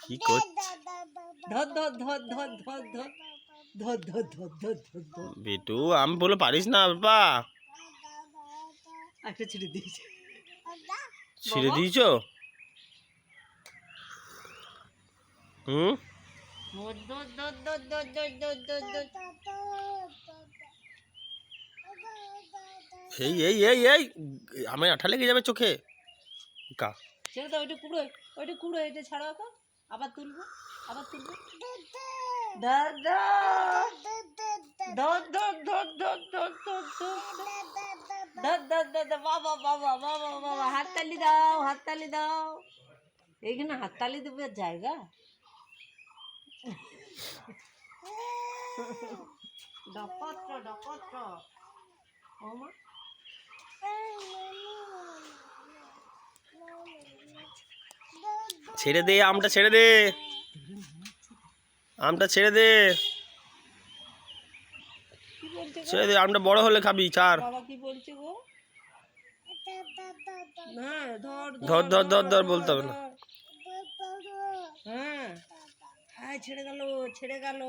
কি করছিস ধর ধর ধর ধর ধর ধর ধর ধর ধর ধর ধর ধর বিটু? আমি বলে পারিস না বাবা। একটা ছিঁড়ে দিয়েছে ছিঁড়ে দিয়েছ? হুম, ধর ধর ধর ধর ধর ধর ধর ধর এই এই এই এই আমার আঠা লেগে যাবে চোখে। কা ছেড়ে দাও, ওইটা কুড়ো এটা ছাড়ো এখন, আবার তুলবো ধর ধর ধর ধর ধর ধর ধর ধর ধর ধর ধর বাবা বাবা বাবা বাবা হাততালি দাও এইখানে হাততালি দেবে জায়গা? ডকত্র ও মা ছেড়ে দে, আমটা ছেড়ে দে, আমটা ছেড়ে দে, কি বলছে গো? ছেড়ে দে, আমটা বড় হলে খাবি। ছাড়। বাবা কি বলছে গো? হ্যাঁ ধর ধর ধর ধর ধর ধর ধর বলতে হবে না। হ্যাঁ হ্যাঁ ছেড়ে গেল ছেড়ে গেছে